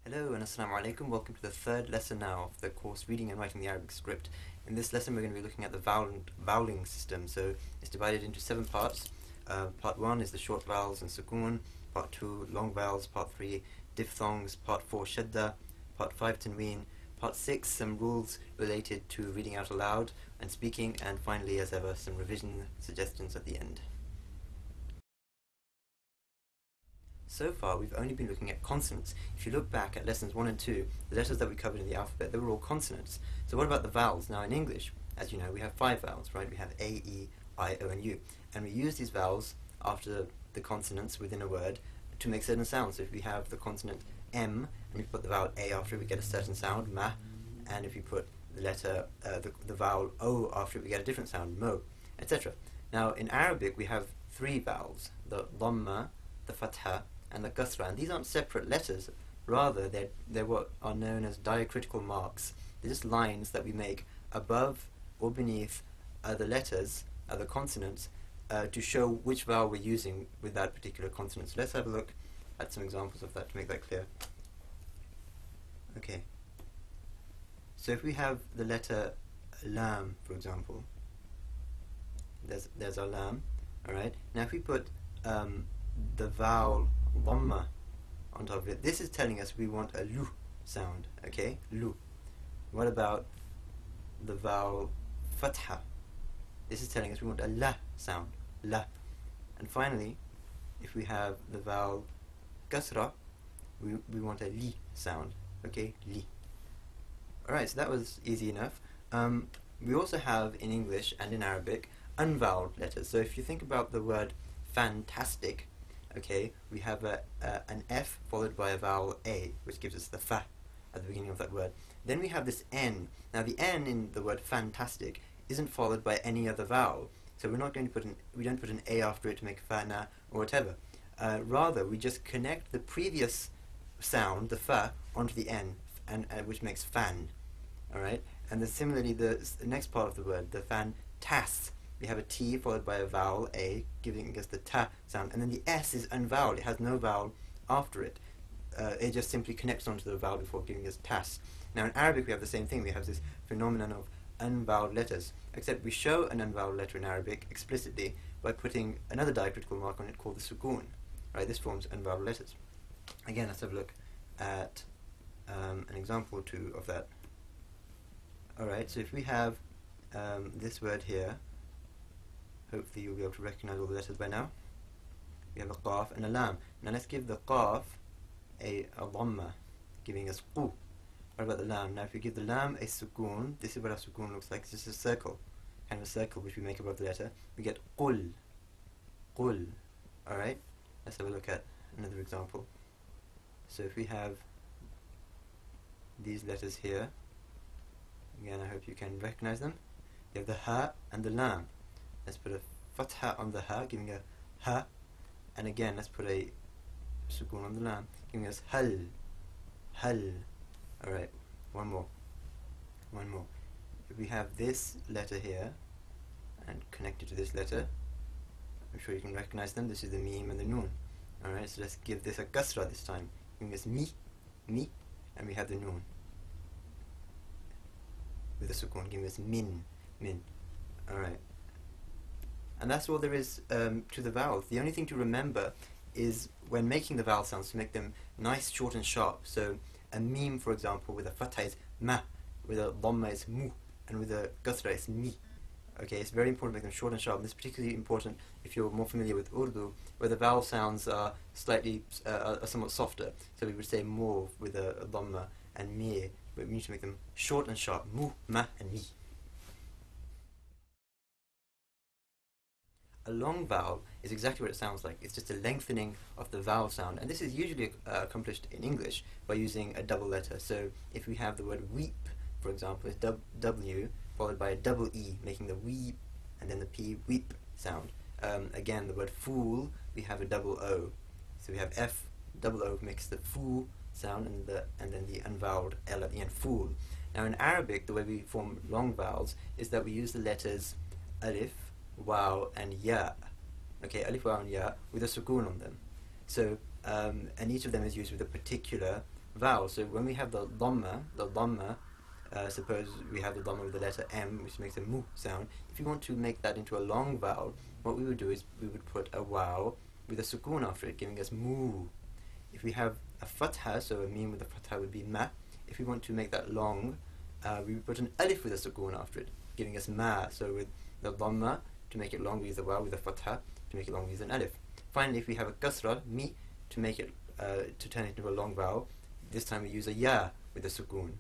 Hello and assalamu alaikum. Welcome to the third lesson now of the course Reading and Writing the Arabic Script. In this lesson we're going to be looking at the voweling system. So it's divided into 7 parts. Part 1 is the short vowels and sukoon. Part 2 long vowels. Part 3 diphthongs. Part 4 shadda. Part 5 tanween. Part 6 some rules related to reading out aloud and speaking. And finally, as ever, some revision suggestions at the end. So far, we've only been looking at consonants. If you look back at lessons 1 and 2, the letters that we covered in the alphabet, they were all consonants. So what about the vowels? Now, in English, as you know, we have 5 vowels, right? We have A, E, I, O, and U. And we use these vowels after the consonants within a word to make certain sounds. So if we have the consonant M, and we put the vowel A after it, we get a certain sound, ma. And if you put the letter, the vowel O after it, we get a different sound, mo, etc. Now, in Arabic, we have 3 vowels, the dhamma, the fatha, and the kasra, and these aren't separate letters, rather they're what are known as diacritical marks. They're just lines that we make above or beneath the letters, the consonants, to show which vowel we're using with that particular consonant. So let's have a look at some examples of that to make that clear. Okay, so if we have the letter lam, for example, there's our lam, alright? Now if we put the vowel dhamma on top of it, this is telling us we want a lu sound, okay? Lu. What about the vowel fatha? This is telling us we want a la sound, la. And finally, if we have the vowel kasra, we want a li sound, okay? Li. Alright, so that was easy enough. We also have in English and in Arabic unvoweled letters. So if you think about the word fantastic, okay, we have an F followed by a vowel A, which gives us the fa at the beginning of that word. Then we have this N. Now the N in the word fantastic isn't followed by any other vowel, so we're not going to we don't put an A after it to make fa-na or whatever. Rather, we just connect the previous sound, the fa, onto the N, and which makes fan. All right, and then similarly, the next part of the word, the fantas. We have a T followed by a vowel, A, giving us the ta sound. And then the S is unvoweled. It has no vowel after it. It just simply connects onto the vowel before giving us tas. Now in Arabic we have the same thing. We have this phenomenon of unvoweled letters. Except we show an unvoweled letter in Arabic explicitly by putting another diacritical mark on it called the sukoon. Right, this forms unvoweled letters. Again, let's have a look at an example or two of that. Alright, so if we have this word here, hopefully you'll be able to recognize all the letters by now. We have a qaf and a lam. Now let's give the qaf a dhamma, giving us qu. What about the lam? Now if we give the lam a sukoon, this is what a sukoon looks like. It's just a circle, kind of a circle which we make above the letter. We get qul, qul. Alright, let's have a look at another example. So if we have these letters here, again I hope you can recognize them. We have the ha and the lam. Let's put a fatha on the ha, giving a ha, and again let's put a sukoon on the lam, giving us hal, hal. Alright, one more. If we have this letter here, and connected to this letter, I'm sure you can recognize them. This is the mim and the noon. Alright, so let's give this a kasra this time, giving us mi, and we have the noon with the sukoon, giving us min. Alright. And that's all there is to the vowels. The only thing to remember is when making the vowel sounds to make them nice, short and sharp. So a meme, for example, with a fatha is ma, with a dhamma is mu, and with a kasra is mi. Okay, it's very important to make them short and sharp. And this is particularly important if you're more familiar with Urdu, where the vowel sounds are slightly, are somewhat softer. So we would say more with a dhamma and mi, but we need to make them short and sharp. Mu, ma, and mi. A long vowel is exactly what it sounds like. It's just a lengthening of the vowel sound, and this is usually accomplished in English by using a double letter. So if we have the word weep, for example, it's W followed by a double E, making the weep and then the P, weep sound. Again, the word fool, we have a double O. So we have F, double O makes the foo sound, and then the unvoweled L at the end, fool. Now in Arabic, the way we form long vowels is that we use the letters alif, waw and ya. Okay, alif, waw and ya with a sukoon on them. So and each of them is used with a particular vowel. So when we have the dhamma, suppose we have the dhamma with the letter M, which makes a mu sound. If you want to make that into a long vowel, what we would do is we would put a waw with a sukoon after it, giving us mu. If we have a fatha, so a meme with a fatha would be ma. If we want to make that long, we would put an alif with a sukoon after it, giving us ma. So with the dhamma, to make it long, we use the waw with a fatha. To make it long, we use an alif. Finally, if we have a kasra, mi, to make it to turn it into a long vowel, this time we use a ya with a sukoon,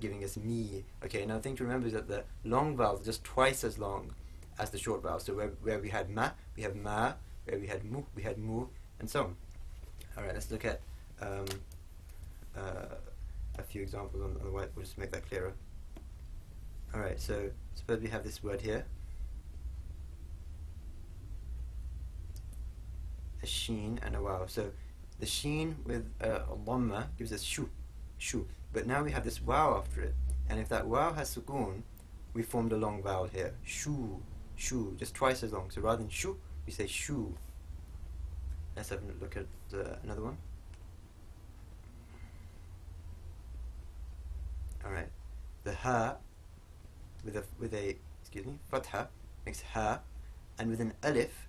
giving us mi. Okay, now the thing to remember is that the long vowels are just twice as long as the short vowels. So where we had ma, we have ma. Where we had mu, we had mu, and so on. Alright, let's look at a few examples on the whiteboard just to make that clearer. Alright, so suppose we have this word here, a sheen and a waw. So the sheen with a dhamma gives us shu, shu. But now we have this waw after it, and if that waw has sukoon, we formed a long vowel here, shu, shu, just twice as long. So rather than shu, we say shu. Let's have a look at another one. Alright, the ha with a fatha makes ha, and with an alif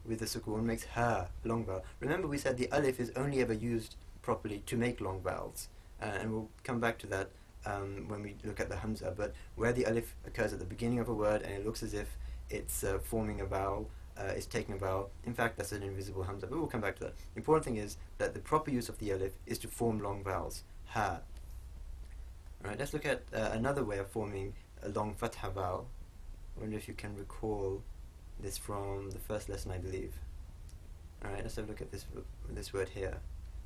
with a sukoon makes ha, long vowel. Remember, we said the alif is only ever used properly to make long vowels, and we'll come back to that when we look at the hamza. But where the alif occurs at the beginning of a word and it looks as if it's forming a vowel, it's taking a vowel, in fact that's an invisible hamza, but we'll come back to that. The important thing is that the proper use of the alif is to form long vowels, ha. Alright, let's look at another way of forming a long fatha vowel. I wonder if you can recall this from the first lesson, I believe. Alright, let's have a look at this word here.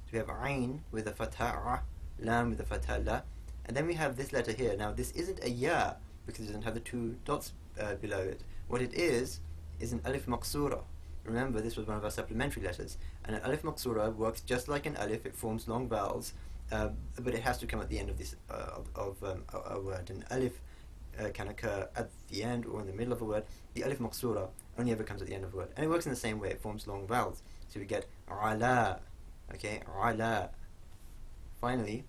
So we have ayn with a fatha, lam with a fatha, la, and then we have this letter here. Now this isn't a ya because it doesn't have the two dots below it. What it is an alif maqsura. Remember, this was one of our supplementary letters, and an alif maqsura works just like an alif. It forms long vowels, but it has to come at the end of this a word. An alif can occur at the end or in the middle of a word. The alif maqsura only ever comes at the end of a word, and it works in the same way. It forms long vowels, so we get ala. Okay, ala. Finally,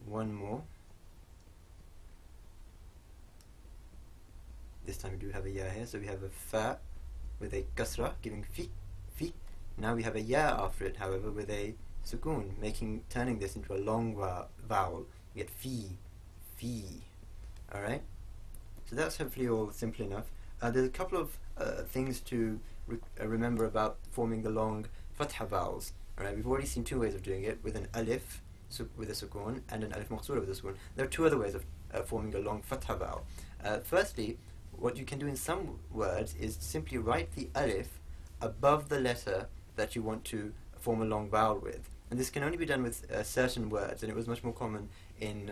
one more. This time we do have a ya here, so we have a fa with a kasra, giving fi, fi. Now we have a ya after it, however, with a sukoon, turning this into a long vowel. We get fi, fi. Alright? So that's hopefully all simple enough. There's a couple of things to remember about forming the long fatha vowels. Alright, we've already seen two ways of doing it, with an alif with a sukoon and an alif maqsura with a sukoon. There are two other ways of forming a long fatha vowel. Firstly, what you can do in some words is simply write the alif above the letter that you want to form a long vowel with. And this can only be done with certain words, and it was much more common in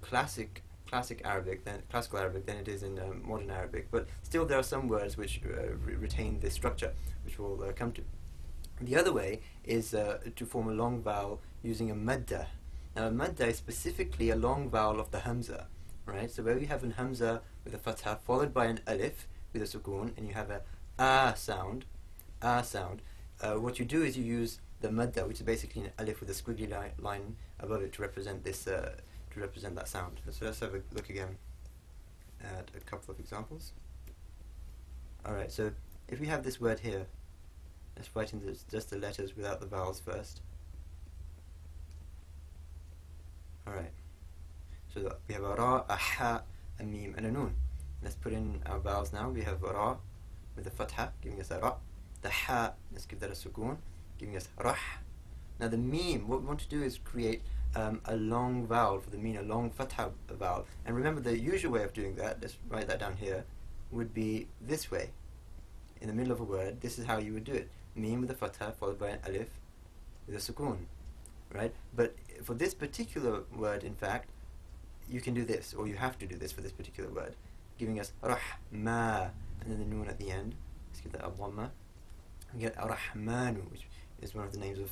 classical Arabic than it is in modern Arabic. But still there are some words which retain this structure, which we'll come to. The other way is to form a long vowel using a madda. Now a madda is specifically a long vowel of the hamza. Right, so where we have an hamza with a fatha followed by an alif with a sukoon, and you have a sound, what you do is you use the madda, which is basically an alif with a squiggly line above it to represent this, to represent that sound. So let's have a look again at a couple of examples. Alright, so if we have this word here, let's write in just the letters without the vowels first. Alright. So we have a ra, a ha, a mim, and a noon. Let's put in our vowels now. We have ra with a fatha, giving us a ra. The ha, let's give that a sukoon, giving us rah. Now the mim, what we want to do is create a long vowel for the mim, a long fatha vowel. And remember, the usual way of doing that, let's write that down here, would be this way. In the middle of a word, this is how you would do it. Mim with a fatha followed by an alif with a sukoon. Right? But for this particular word, in fact, you can do this, or you have to do this for this particular word, giving us rahma, and then the noon at the end. Let's give that a dhamma. We get ar-Rahmanu, which is one of the names of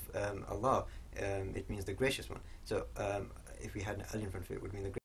Allah. It means the gracious one. So if we had an al in front of it, it would mean the